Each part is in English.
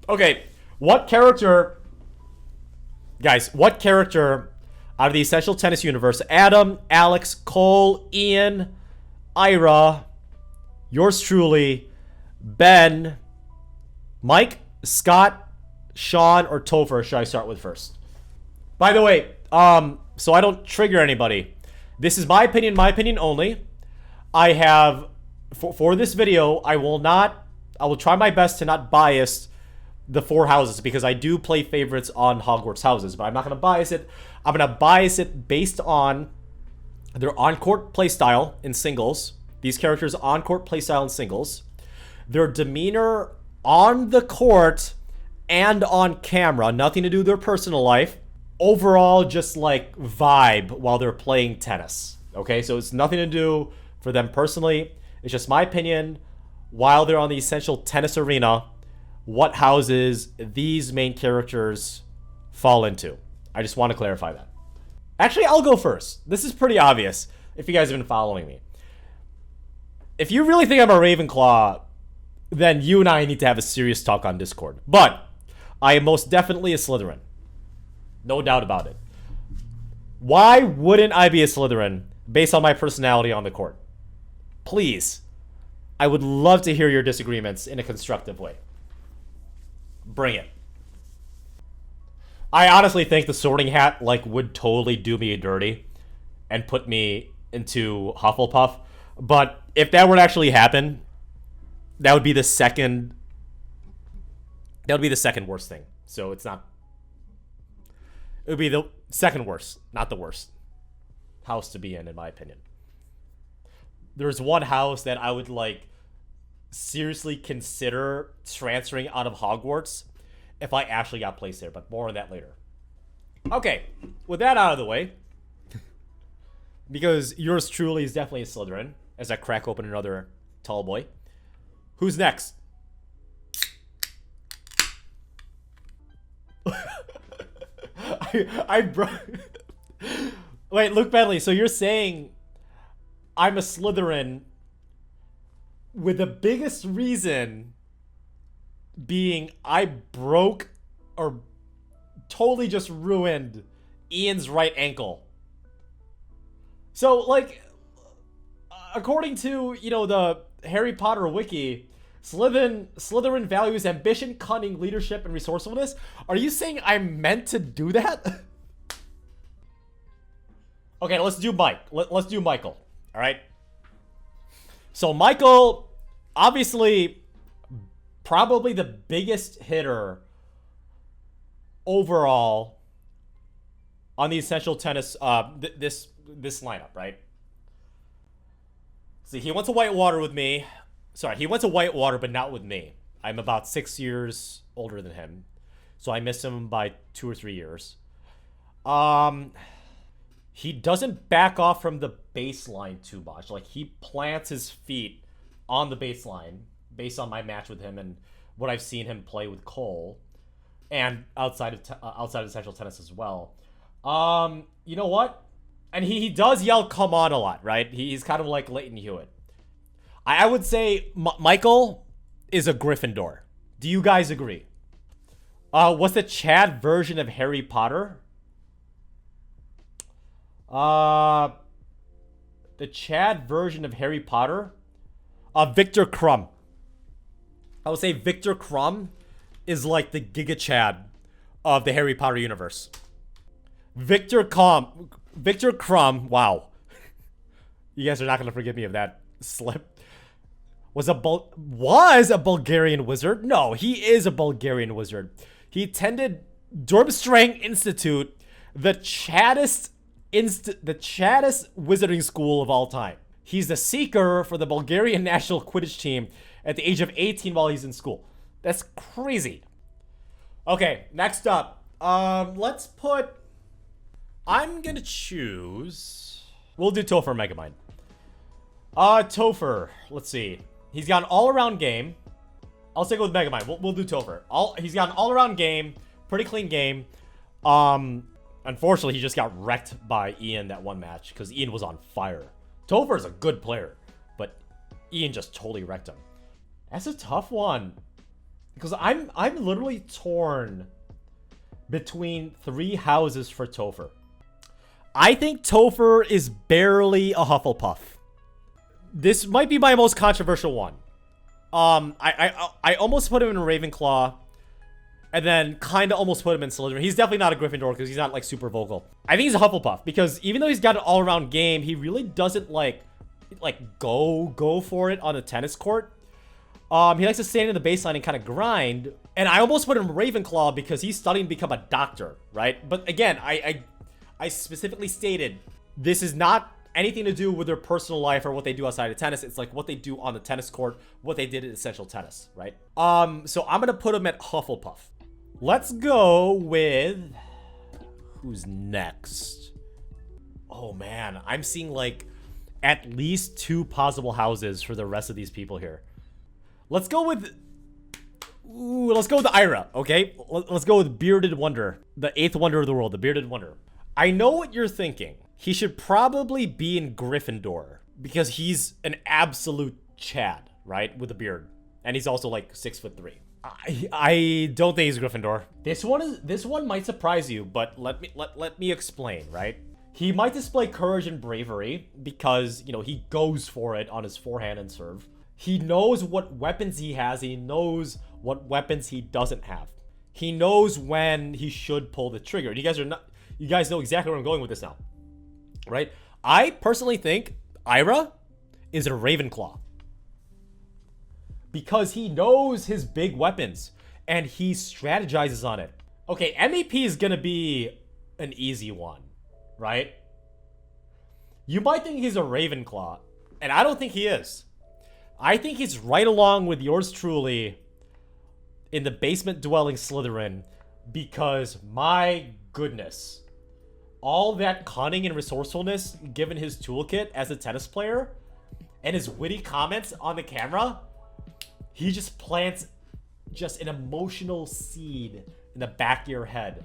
Okay, what character... Guys, what character out of the Essential Tennis universe, Adam, Alex, Cole, Ian, Ira, yours truly, Ben, Mike, Scott, Sean, or Topher should I start with first? By the way, so I don't trigger anybody, this is my opinion only. I have, for this video, I will try my best to not bias the 4 houses, because I do play favorites on Hogwarts houses, but I'm not going to bias it. I'm going to bias it based on their on-court playstyle in singles. These characters' on-court playstyle in singles. Their demeanor on the court and on camera. Nothing to do with their personal life. Overall, just like vibe while they're playing tennis. Okay, so it's nothing to do for them personally. It's just my opinion while they're on the Essential Tennis arena, what houses these main characters fall into. I just want to clarify that. Actually, I'll go first. This is pretty obvious if you guys have been following me. If you really think I'm a Ravenclaw, then you and I need to have a serious talk on Discord. But I am most definitely a Slytherin. No doubt about it. Why wouldn't I be a Slytherin based on my personality on the court? Please. I would love to hear your disagreements in a constructive way. Bring it. I honestly think the Sorting Hat would totally do me dirty and put me into Hufflepuff. But if that were to actually happen, that would be the second worst thing. So it's not. It would be the second worst, not the worst house to be in my opinion. There's one house that I would seriously consider transferring out of Hogwarts if I actually got placed there, but more on that later. Okay, with that out of the way, because yours truly is definitely a Slytherin, as I crack open another tall boy. Who's next? Wait, Luke Bentley, so you're saying I'm a Slytherin with the biggest reason being I broke or totally just ruined Ian's right ankle. So, according to, the Harry Potter wiki, Slytherin values ambition, cunning, leadership, and resourcefulness. Are you saying I'm meant to do that? Okay, let's do Mike. Let's do Michael. All right. So Michael, obviously, probably the biggest hitter overall on the Essential Tennis this lineup, right? See, he went to Whitewater with me. Sorry, he went to Whitewater, but not with me. I'm about 6 years older than him, so I missed him by 2 or 3 years. He doesn't back off from the baseline too much. He plants his feet on the baseline based on my match with him and what I've seen him play with Cole, and outside of Essential Tennis as well. You know what? And he does yell "come on" a lot, right? He's kind of like Leighton Hewitt. I would say Michael is a Gryffindor. Do you guys agree? What's the Chad version of Harry Potter? The Chad version of Harry Potter? Victor Crumb. I would say Victor Crumb is like the Giga Chad of the Harry Potter universe. Victor Crumb, wow. You guys are not going to forgive me of that slip. Was a Bulgarian wizard? No, he is a Bulgarian wizard. He attended Durmstrang Institute, the chattest wizarding school of all time. He's the seeker for the Bulgarian national Quidditch team at the age of 18 while he's in school. That's crazy. Okay, next up. Let's put... I'm gonna choose... We'll do Topher Megamind. Topher. Let's see. He's got an all-around game. I'll stick with Megamind. We'll do Topher. He's got an all-around game. Pretty clean game. Unfortunately, he just got wrecked by Ian that one match because Ian was on fire. Topher is a good player, but Ian just totally wrecked him. That's a tough one. Because I'm literally torn between 3 houses for Topher. I think Topher is barely a Hufflepuff. This might be my most controversial one. I almost put him in Ravenclaw, and then kind of almost put him in Slytherin. He's definitely not a Gryffindor because he's not like super vocal. I think he's a Hufflepuff because even though he's got an all-around game, he really doesn't like go for it on the tennis court. He likes to stand in the baseline and kind of grind. And I almost put him in Ravenclaw because he's studying to become a doctor, right? But again, I specifically stated this is not anything to do with their personal life or what they do outside of tennis. It's like what they do on the tennis court, what they did at Essential Tennis, right? So I'm gonna put him at Hufflepuff. Let's go with who's next. Oh man, I'm seeing like at least 2 possible houses for the rest of these people here. Let's go with Ira, okay? Let's go with Bearded Wonder, the 8th wonder of the world, the Bearded Wonder. I know what you're thinking. He should probably be in Gryffindor because he's an absolute Chad, right? With a beard. And he's also like 6'3". I don't think he's Gryffindor. This one might surprise you, but let me explain, right? He might display courage and bravery because, you know, he goes for it on his forehand and serve. He knows what weapons he has. He knows what weapons he doesn't have. He knows when he should pull the trigger. You guys know exactly where I'm going with this now, right? I personally think Ira is a Ravenclaw because he knows his big weapons and he strategizes on it. Okay, MEP is gonna be an easy one, right? You might think he's a Ravenclaw, and I don't think he is. I think he's right along with yours truly in the basement dwelling Slytherin because my goodness, all that cunning and resourcefulness given his toolkit as a tennis player and his witty comments on the camera, he just plants just an emotional seed in the back of your head.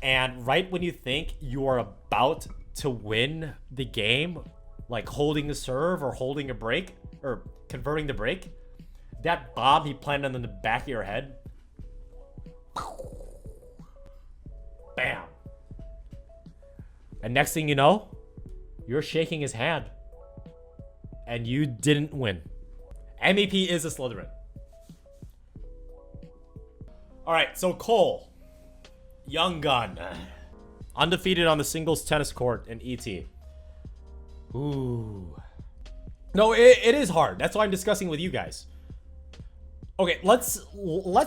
And right when you think you are about to win the game, like holding the serve or holding a break or converting the break, that bomb he planted on the back of your head, bam. And next thing you know, you're shaking his hand. And you didn't win. MEP is a Slytherin. Alright, so Cole. Young gun. Undefeated on the singles tennis court in ET. Ooh. No, it is hard. That's why I'm discussing with you guys. Okay, let's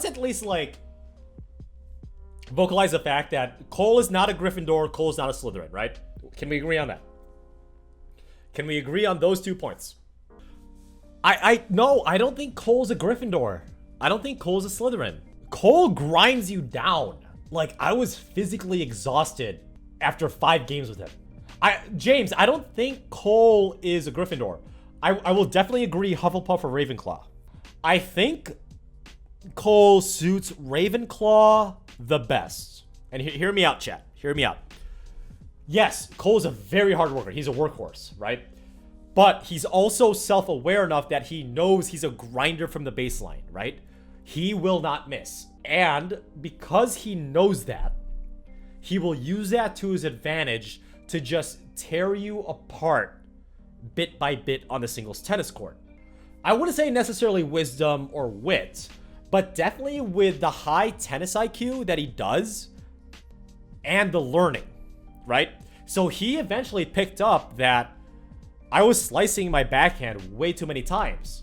at least like vocalize the fact that Cole is not a Gryffindor, Cole's not a Slytherin, right? Can we agree on that? Can we agree on those 2 points? No, I don't think Cole's a Gryffindor. I don't think Cole's a Slytherin. Cole grinds you down. Like, I was physically exhausted after 5 games with him. James, I don't think Cole is a Gryffindor. I will definitely agree Hufflepuff or Ravenclaw. I think Cole suits Ravenclaw the best. And hear me out, chat. Hear me out. Yes, Cole is a very hard worker. He's a workhorse, right? But he's also self-aware enough that he knows he's a grinder from the baseline, right? He will not miss. And because he knows that, he will use that to his advantage to just tear you apart bit by bit on the singles tennis court. I wouldn't say necessarily wisdom or wit, but definitely with the high tennis IQ that he does and the learning, right? So he eventually picked up that I was slicing my backhand way too many times.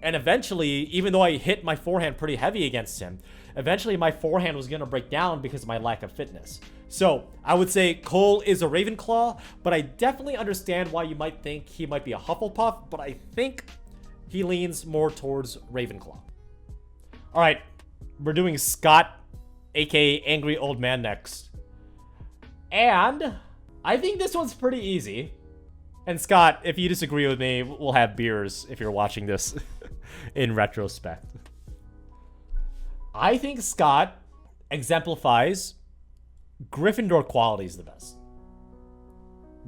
And eventually, even though I hit my forehand pretty heavy against him, eventually my forehand was going to break down because of my lack of fitness. So I would say Cole is a Ravenclaw, but I definitely understand why you might think he might be a Hufflepuff, but I think he leans more towards Ravenclaw. All right, we're doing Scott, aka Angry Old Man, next. And I think this one's pretty easy. And Scott, if you disagree with me, we'll have beers if you're watching this in retrospect. I think Scott exemplifies Gryffindor qualities the best.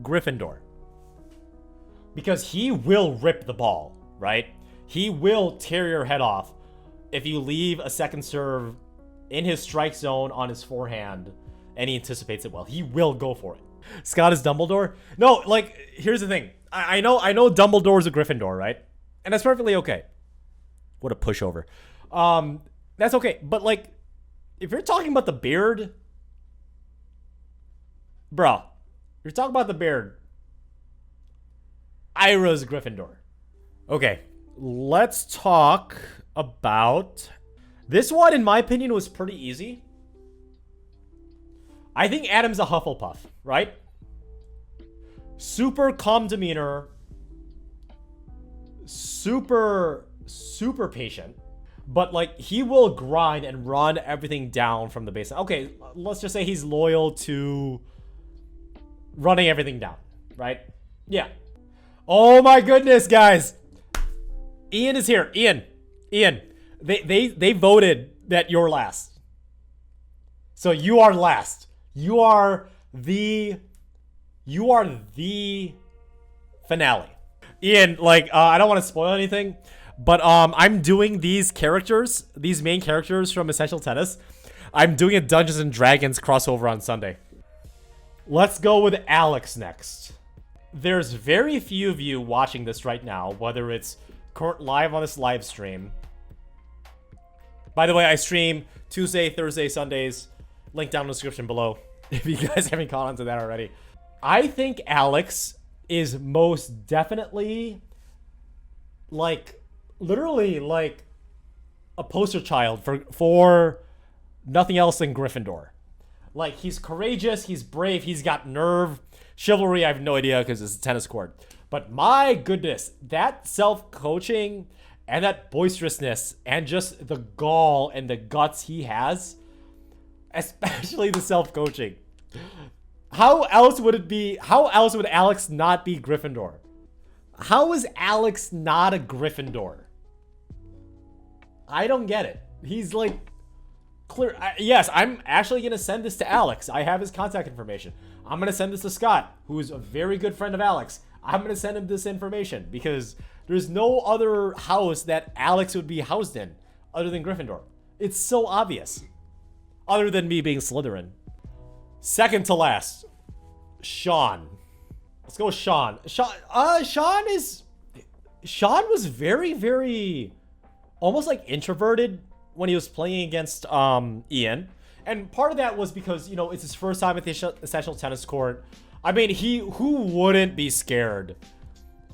Gryffindor. Because he will rip the ball, right? He will tear your head off if you leave a second serve in his strike zone on his forehand and he anticipates it well, he will go for it. Scott is Dumbledore? No, like, here's the thing. I know Dumbledore's a Gryffindor, right? And that's perfectly okay. What a pushover. That's okay. But, like, if you're talking about the beard, bro, you're talking about the beard, Ira's Gryffindor. Okay, let's talk about... This one, in my opinion, was pretty easy. I think Adam's a Hufflepuff, right? Super calm demeanor. Super patient. But, like, he will grind and run everything down from the baseline. Okay, let's just say he's loyal to running everything down, right? Yeah. Oh my goodness, guys. Ian is here. Ian. They voted that you're last. So you are last. You are the finale. Ian, like, I don't want to spoil anything, but I'm doing these characters, these main characters from Essential Tennis. I'm doing a Dungeons and Dragons crossover on Sunday. Let's go with Alex next. There's very few of you watching this right now, whether it's live on this live stream. By the way, I stream Tuesday, Thursday, Sundays. Link down in the description below if you guys haven't caught on to that already. I think Alex is most definitely, like, literally, like, a poster child for nothing else than Gryffindor. Like, he's courageous, he's brave, he's got nerve. Chivalry, I have no idea because it's a tennis court. But my goodness, that self-coaching and that boisterousness and just the gall and the guts he has, especially the self-coaching. How else would it be? How else would Alex not be Gryffindor? How is Alex not a Gryffindor? I don't get it. He's like clear. Yes, I'm actually going to send this to Alex. I have his contact information. I'm going to send this to Scott, who is a very good friend of Alex. I'm going to send him this information because there's no other house that Alex would be housed in other than Gryffindor. It's so obvious. Other than me being Slytherin. Second to last, Sean. Let's go with Sean. Sean was very, very almost like introverted when he was playing against Ian. And part of that was because, you know, it's his first time at the Essential Tennis Court. I mean, who wouldn't be scared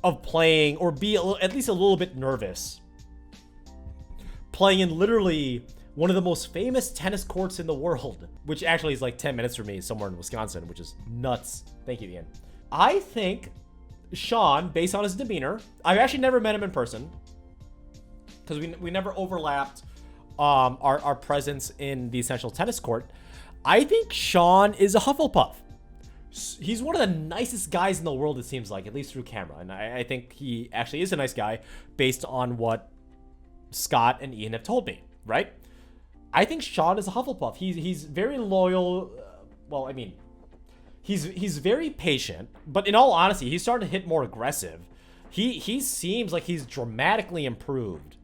of playing or be at least a little bit nervous playing in literally one of the most famous tennis courts in the world, which actually is like 10 minutes from me somewhere in Wisconsin, which is nuts. Thank you, Ian. I think Sean, based on his demeanor, I've actually never met him in person because we never overlapped our presence in the Essential Tennis Court. I think Sean is a Hufflepuff. He's one of the nicest guys in the world, it seems like, at least through camera. And I think he actually is a nice guy based on what Scott and Ian have told me, right? I think Sean is a Hufflepuff. He's very loyal. Well, I mean, he's very patient, but in all honesty, he's starting to hit more aggressive. He seems like he's dramatically improved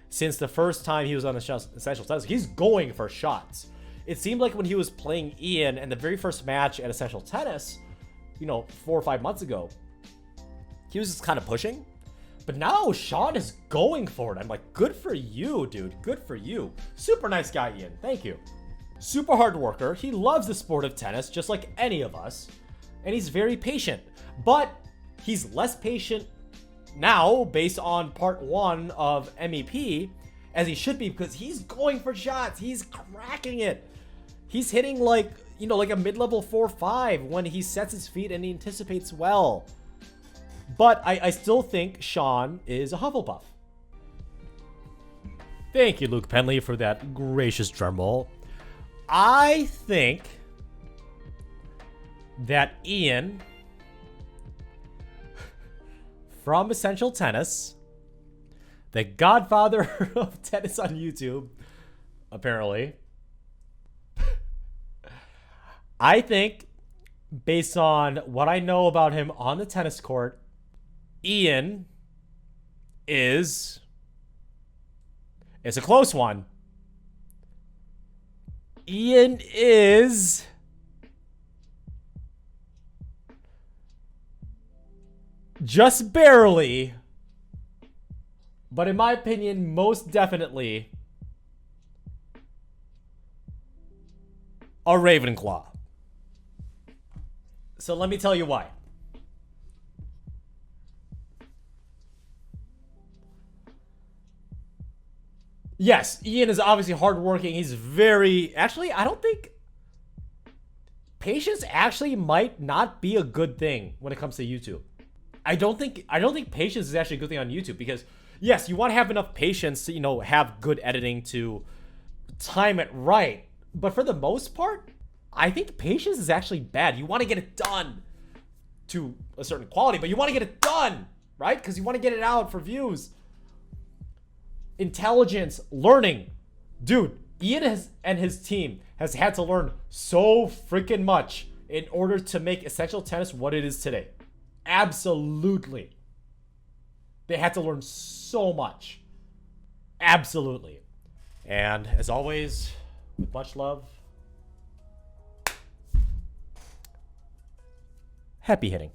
since the first time he was on the Essential Tennis. He's going for shots. It seemed like when he was playing Ian in the very first match at Essential Tennis, you know, 4 or 5 months ago, he was just kind of pushing. But now Sean is going for it. I'm like, good for you, dude. Good for you. Super nice guy, Ian. Thank you. Super hard worker. He loves the sport of tennis, just like any of us. And he's very patient. But he's less patient now based on part 1 of MEP, as he should be, because he's going for shots. He's cracking it. He's hitting like, you know, like a mid-level 4-5 when he sets his feet and he anticipates well. But I still think Sean is a Hufflepuff. Thank you, Luke Penley, for that gracious drum roll. I think that Ian from Essential Tennis, the godfather of tennis on YouTube, apparently, I think, based on what I know about him on the tennis court, Ian is It's a close one. Ian is... just barely, but in my opinion, most definitely a Ravenclaw. So let me tell you why. Yes, Ian is obviously hardworking. He's very... Actually, I don't think... Patience actually might not be a good thing when it comes to YouTube. I don't think patience is actually a good thing on YouTube because, yes, you want to have enough patience to, you know, have good editing to time it right. But for the most part, I think patience is actually bad. You want to get it done to a certain quality, but you want to get it done, right? Because you want to get it out for views. Intelligence, learning. Dude, Ian and his team has had to learn so freaking much in order to make Essential Tennis what it is today. Absolutely. They had to learn so much. Absolutely. And as always, with much love, happy hitting.